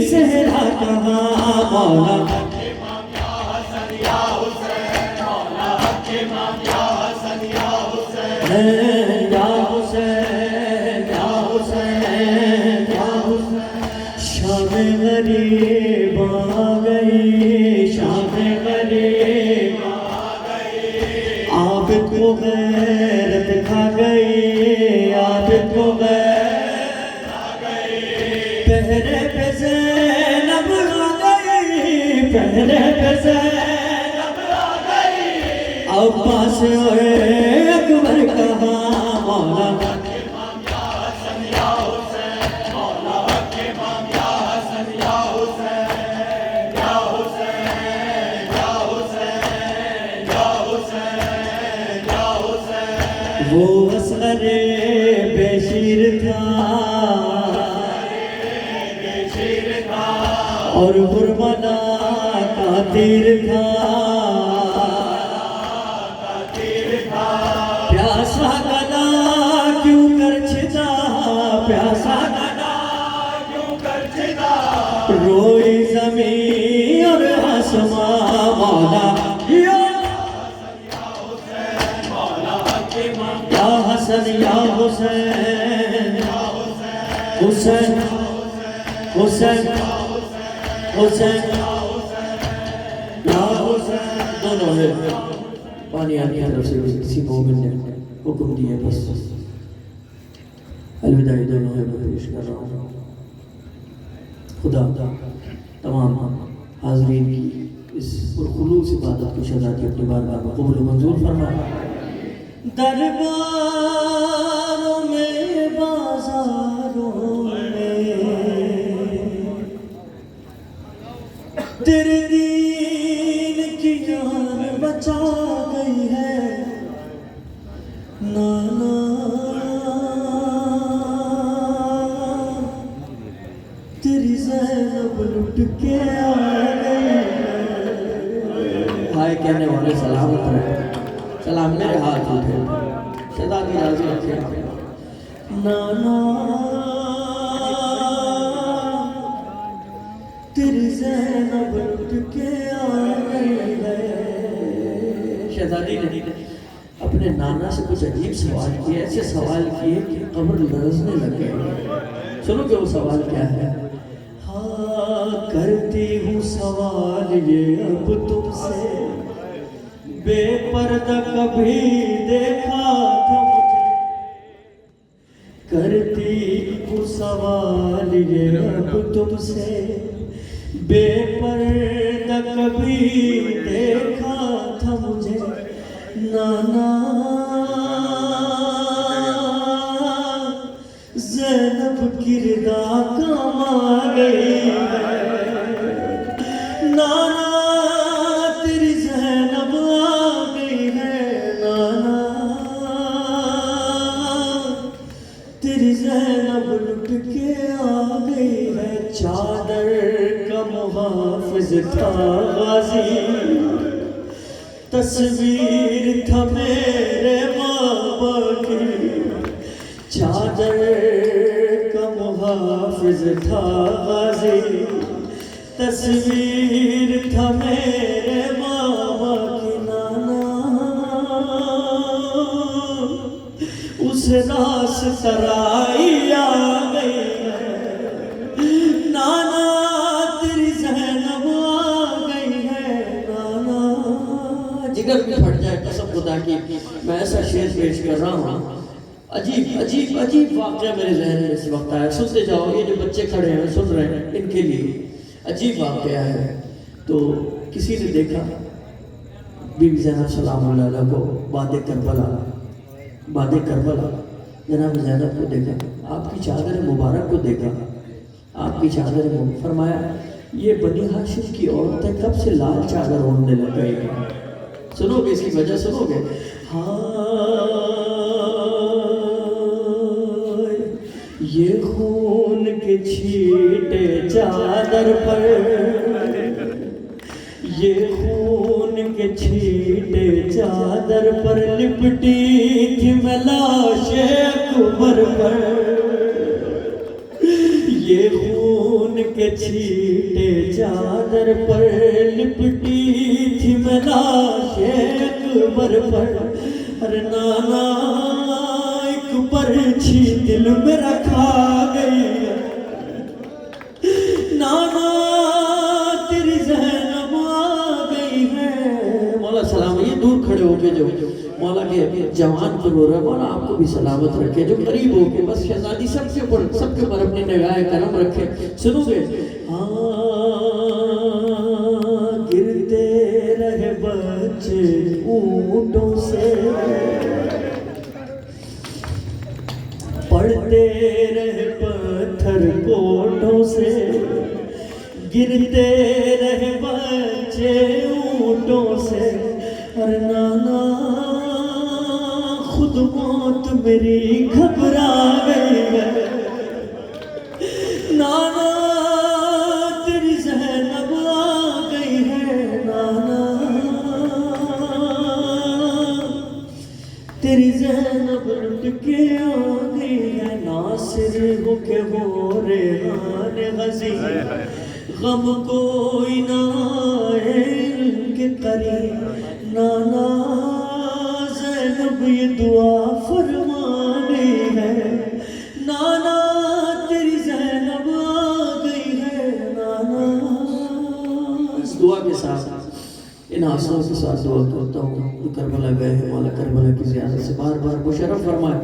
صحرا کہاں، مولا حق امام یا حسن یا حسین، مولا حق امام یا حسن یا حسین، یا حسین یا حسین یا حسین، شام غریب آ گئی، شام غریب آ گئی، عابد کو غیرت کھا گئی، عابد کو پہرے پہ زینب آ گئی، پہرے پہ زینب آ گئی، عباس ہوئے اکبر کہاں، مولا حق امام یا حسن یا حسین، مولا حق امام یا حسن یا حسین، یا حسین یا حسین یا حسین یا حسین، وہ اصغر بشیر تھا اور کربلا کا تیر تھا، پیاسا گلا کیوں کر چھتا، پیاسا گلا کیوں کر چھتا، روئی زمین اور آسمان، مولا یا حسن یا حسین، حسین حسین حسین یا حسین، دونوں ہے پانی آنے کی طرف سے کسی مومن نے حکم دیا، بس الوداعی دونوں ہے میں پیش کر رہا ہوں۔ خدا تمام حاضرین کی اس پرخلوص عبادت کی شہادت اپنی بارگاہ میں قبول و منظور فرمائے، درباروں میں بازاروں میں تیرے دین کی جان بچا گئی ہے، نانا تیری زینب لٹ کے آ گئی ہے، ہائے کہنے والے سلامت رہے، سلام میرے ہاتھ اٹھے، شہزادی راضی رکھے، نانا تیری زینب لٹ کے آ گئی ہے۔ شہزادی نے اپنے نانا سے کچھ عجیب سوال کیے، ایسے سوال کیے کہ قبر لرزنے لگ گئے۔ سنو کہ وہ سوال کیا ہے؟ ہاں کرتی ہوں سوال یہ اب تم سے، بے پردہ کبھی دیکھا تھا مجھے، کرتی ہوں سوال یہ اب تم سے، بے پردہ کبھی دیکھا تھا مجھے، نانا زینب لٹ کے آ گئی ہے، چادر کا محافظ تھا غازی، تصویر تھا میرے بابا کی، چادر کا محافظ تھا غازی، تصویر تھا میرے بابا کی، نانا اس راست رائی آ گئی ہے، نانا تیری زینب آ گئی ہے، نانا جگر بھی پھٹ جائے قسم خدا کی، میں ایسا شعر پیش کر رہا ہوں، عجیب عجیب عجیب واقعہ میرے ذہن میں اس وقت آیا، سنتے جاؤ، یہ جو بچے کھڑے ہیں سن رہے ہیں ان کے لیے عجیب واقعہ ہے۔ تو کسی نے دیکھا بی بی زینب سلام اللہ علیہ کو باد کربلا جناب زینب کو دیکھا، آپ کی چادر مبارک کو دیکھا، آپ کی چادر مبارک، فرمایا یہ بنی ہاشم کی عورتیں کب سے لال چادر اوڑھنے لگ گئی ہیں؟ سنو گے اس کی وجہ، سنو گے؟ یہ خون کے چھینٹے چادر پر، یہ خون کے چھینٹے چادر پر لپٹی تھی میں لاش اکبر پر، یہ خون کے چھینٹے چادر پر لپٹی تھی میں لاش اکبر پر، ارے نانا ایک پرچھی دل میں رکھا گئی ہے، نانا تیری زینب آ گئی ہے۔ مولا سلام، یہ دور کھڑے ہو کے جو مولا کے جوان کو رو رہا ہے، مولا آپ کو بھی سلامت رکھے، جو قریب ہو کے بس شہزادی سب کے اوپر اپنی نگاہ کرم رکھے۔ سنو گے؟ گرتے رہے بچے اونٹوں سے، پڑھتے رہے پتھر کوٹوں سے، گرتے رہے بچے اونٹوں سے، ارے نانا خود موت میری گھبرا گئی ہے، نانا تیری زینب آ گئی ہے، نانا تیری زینب لٹ کے آ گئی ہے، ناصر ہو کے وہ ریحان غزی، غم کوئی نہ آئے ان کے قریب، نانا زینب یہ دعا فرمانی ہے، نانا تیری زینب آ گئی ہے، نانا۔ اس دعا کے ساتھ، ان آنسوؤں کے ساتھ دعا کرتا ہوں جو کربلا گئے ہیں، مولا کربلا کی زیارت سے بار بار مشرف فرمائے،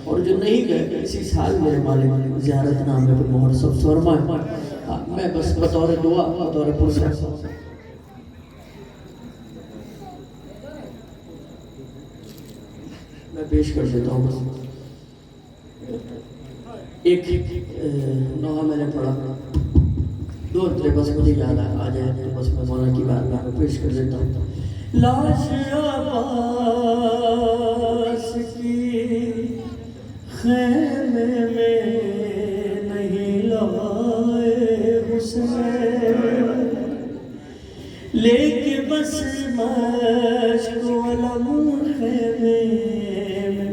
اور جو نہیں گئے اسی سال میرے مالک زیارت نامے پر مہر سب فرمائے۔ میں بس بطور دعا، بطور پرسہ میں پیش کر دیتا ہوں، بس ایک نوحہ میں نے پڑھا، دو اترے بس مجھے یاد آ جائے تو بس میں مولا کی بارگاہ میں پیش کر دیتا ہوں۔ لاش عباس کی خیمے میں نہیں لائے حسین، لے کے بس مشک علم خیمے میں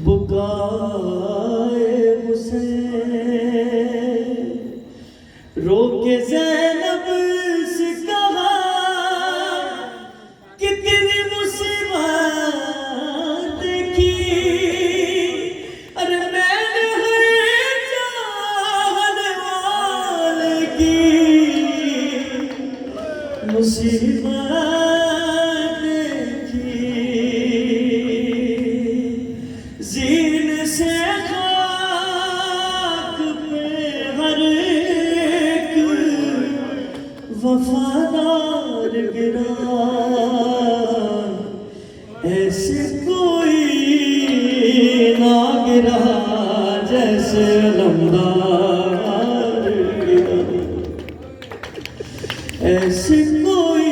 بکائے حسین، رو کے زینب سے کہا کتنی مصیبت دیکھی، ارے میں نے ہر چاہنے والے کی مصیبت دیکھی، زین سے خاک پہ ہر ایک وفادار گرا، ایسے کوئی نہ گرا جیسے علمدار گرا، ایسے کوئی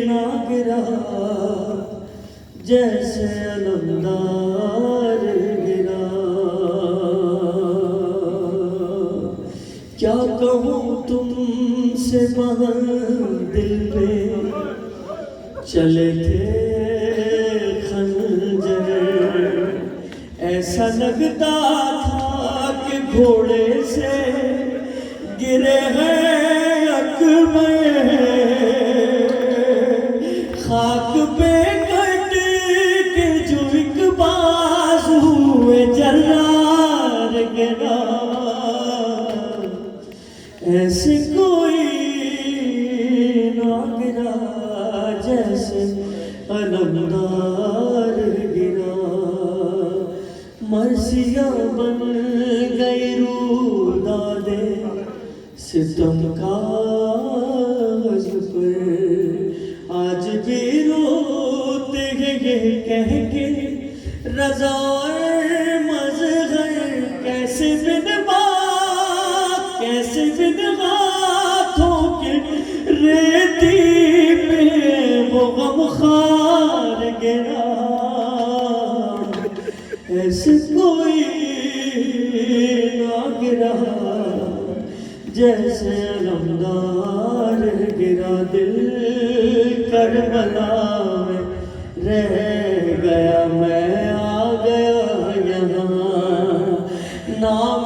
نہ گرا جیسے علمدار گرا۔ کہوں تم سے دل پہ چلے تھے خنجر، ایسا لگتا تھا کہ گھوڑے سے گرے ہیں اکبر، خاک پہ کٹ کے جو ایک بازو جرار گرا، ایسے کوئی نہ گرا جیسے علمدار گرا، مرثیہ بن گئی روداد ستم کاج پر، آج بھی روتے ہیں یہ کہہ کے رضا اور مظہر، کیسے بن بات کیسے بن ہاتھوں کے ریتی پہ وہ غم خار گرا، ایسے کوئی نہ گرا جیسے علمدار گرا، دل کربلا میں رہ گیا، میں آ گیا یہاں، نام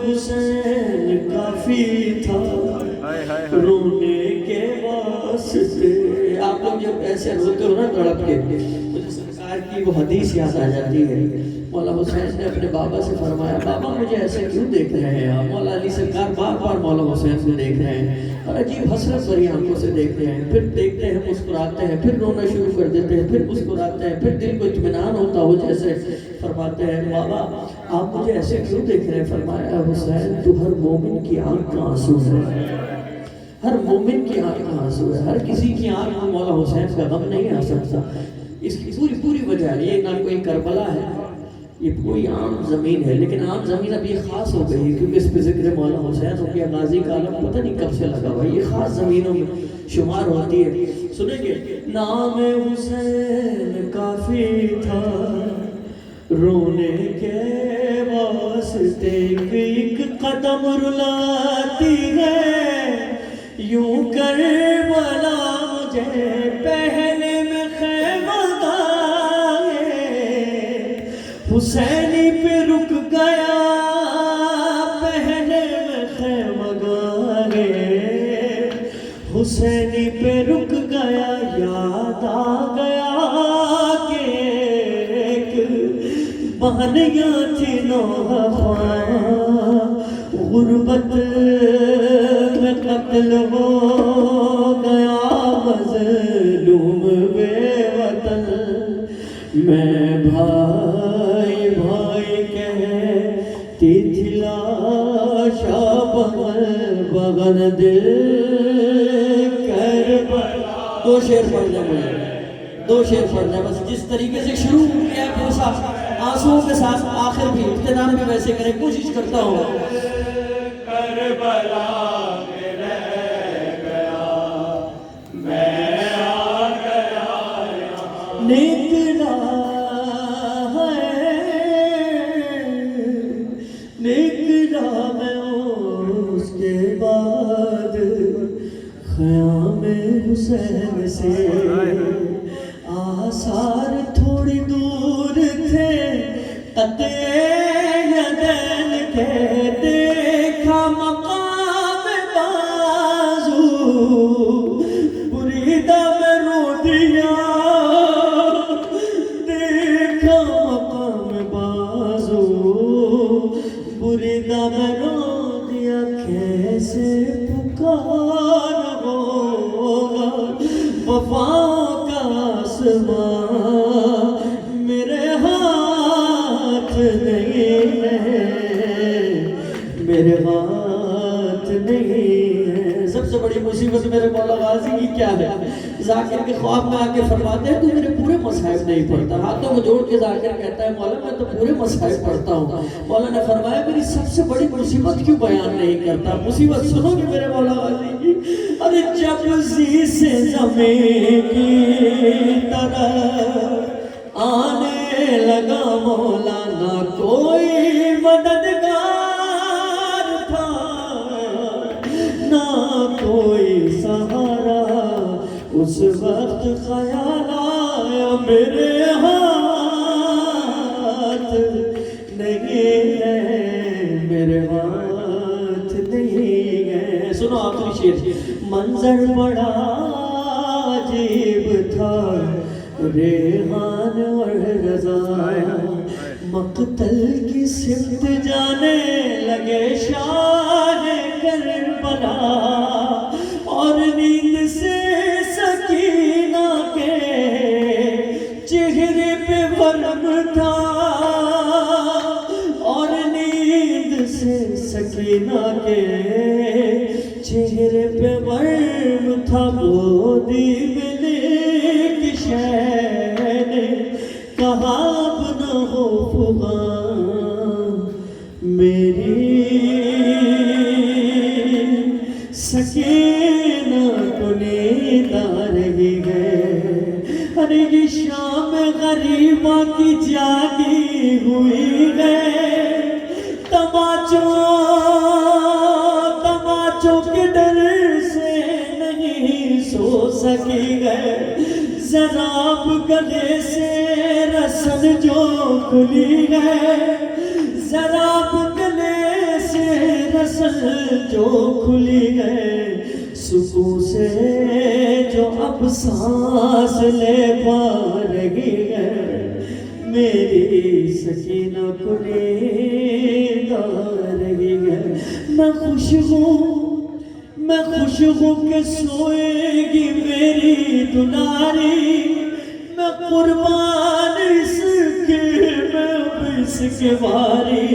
حسین کافی تھا رونے کے واسطے۔ آپ لوگ جب ایسے روتے ہو نا تڑپ کے، مجھے سرکار کی وہ حدیث یاد آ جاتی ہے، مولا حسین نے اپنے بابا سے فرمایا بابا مجھے ایسے کیوں دیکھ رہے ہیں آپ؟ مولا علی سرکار بار بار مولا حسین کو دیکھ رہے ہیں اور عجیب حسرت بھری آنکھوں سے دیکھ رہے ہیں، پھر دیکھتے ہیں مسکراتے ہیں، پھر رونا شروع کر دیتے ہیں، پھر مسکراتے ہیں، پھر دل کو اطمینان ہوتا ہو جیسے فرماتے ہیں بابا آپ مجھے ایسے کیوں دیکھ رہے ہیں؟ فرمایا حسین تو ہر مومن کی آنکھ کا آنسو ہے، ہر مومن کی آنکھ کا آنسو ہے، ہر کسی کی آنکھ میں مولا حسین کا غم نہیں آ سکتا۔ اس کی پوری وجہ ہے، یہ نہ کوئی کربلا ہے، یہ کوئی عام زمین ہے، لیکن عام زمین اب یہ خاص ہو گئی ہے کیونکہ اس پہ ذکر مولا حسین ہو گیا، غازی کا عالم پتہ نہیں کب سے لگا ہوا، یہ خاص زمینوں میں شمار ہوتی ہے۔ سنیں گے نام حسین کافی تھا رونے کے واسطے، ایک قدم رلاتی ہے یوں کربلا مجھے، پہلے میں خیمہ گائے حسینی پہ رک گیا، پہلے میں خیمہ گائے حسینی پہ رک گیا، یاد آ گیا کہ ایک بہنیاں تھی نوحہ، غربت میں قتل ہو گیا مظلوم بے وطن، میں بھائی بھائی کہتی تھی لاشا بغل بغل دل کربلا۔ دو شعر پڑھ دیں مجھے، دو شعر پڑھ دیں بس، جس طریقے سے شروع کیا ہے پھر صاحب آنسوؤں کے ساتھ آخر بھی اختتام بھی ویسے کریں، کوشش کرتا ہوں۔ کربلا میں رہ گیا میں آ گیا، نکلا میں اس کے بعد خیام حسین سے، آثار تھوڑی دور تھے قطع یدین کے، دیکھا مقام بازو بریدہ میں رو دیا، دیکھا مقام بازو بریدہ میں رو دیا، کیسے پکار ہوگا وفا کا آسمان، میرے ہاتھ نہیں ہے، میرے ہاتھ نہیں ہے۔ سب سے بڑی مصیبت میرے مولا غازی کی کیا ہے؟ ذاکر کے خواب میں آ کے فرماتے ہیں تو میرے پورے مصحف نہیں پڑھتا، ہاتھوں کو جوڑ کے ذاکر کہتا ہے مولا میں تو پورے مصحف پڑھتا ہوں۔ مولا نے فرمایا میری سب سے بڑی مصیبت کیوں بیان نہیں کرتا؟ مصیبت سنو گے میرے مولا غازی کی؟ ارے جب زی سے زمین کی طرح آنے لگا مولا، نہ کوئی مددگار وقت خیال آیا میرے ہاتھ نہیں ہے، میرے ہاتھ نہیں ہے. سنو آخری شعر. منظر بڑا عجیب تھا، ریحان اور رضا مقتل کی سمت جانے لگے شاہ کربلا، اور نیند سے سکینہ کے چہرے پہ ورم تھا، اور نیند سے سکینہ کے چہرے پہ ورم تھا. گودی میں لے کے شہ نے کہا اب نہ ہو فغاں میری سکینہ کو نیند آ رہی ہے. ارے یہ شام غریبہ کی جاگی ہوئی ہے، تماچوں کے ڈر سے نہیں سو سکی ہے. ذرا اب گلے سے رسن جو کھلی ہے، ذرا اب گلے سے رسن جو کھلی ہے، سکون سے جو اب سانس لے پا رہی ہے، میری سکینہ کو نیند آ رہی ہے. میں خوش ہوں کہ سوئے گی میری دلاری، میں قربان اس کے باری.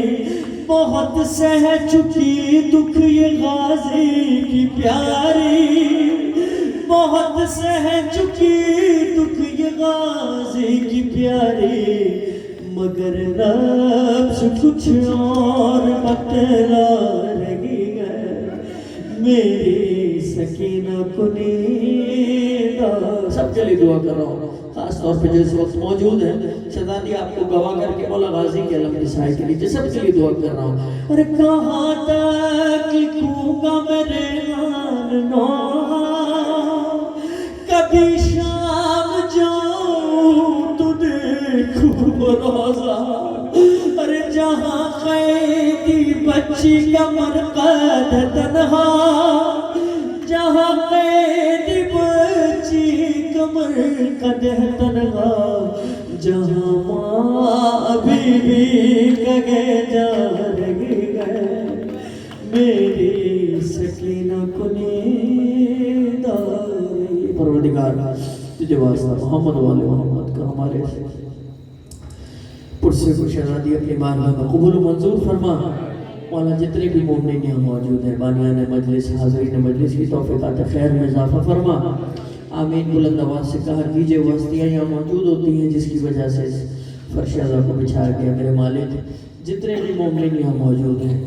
بہت سہ چکی دکھ یہ غازی کی پیاری، بہت سہ چکی دکھ یہ غازی کی پیاری، مگر نفس کچھ اور بتلا رہی ہے، میری سکینہ کو نیند. سب کے لیے دعا کر رہا ہوں، خاص طور پہ جو اس وقت موجود ہیں. شہزادی آپ کو گواہ کر کے مولا غازی کے علم نسائی کے لیے سب کے لیے دعا کر رہا ہوں. ارے کہاں تک لکھوں گا میرے نو، کبھی شام جاؤں تو دیکھوں روزہ. ارے جہاں قیدی بچی کا مرقد تنہا، جہاں قیدی بچی کا مرقد تنہا، جہاں ماں بی کگے جا رہی ہے، میری سکینہ کو نیند آ رہی. پروردگار تجھے واسطہ محمد والے محمد کا ہمارے پرسے کو شہزادی اپنی بارگاہ میں قبول و منظور فرما. مولا جتنے بھی مومنین یہاں موجود ہیں، بانیان مجلس، حاضرین مجلس کی توفیقات خیر میں اضافہ فرما. آمین. بلند آواز سے کہا کیجئے. وہ ہستیاں یہاں موجود ہوتی ہیں جس کی وجہ سے فرش اعلیٰ کو بچھایا گیا. میرے مالک جتنے بھی مومنین یہاں موجود ہیں،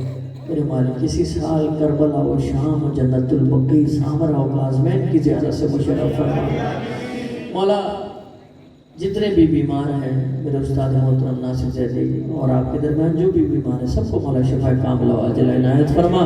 میرے مالک کسی سال کربلا و شام و جنت البقیع سامرا و کاظمین کی زیارت سے مشرف فرما. مولا جتنے بھی بیمار ہیں، میرے استاد محترم ناصر زیدی اور آپ کے درمیان جو بھی بیمار ہیں، سب کو مولا شفا کاملہ و عاجلہ عنایت فرما.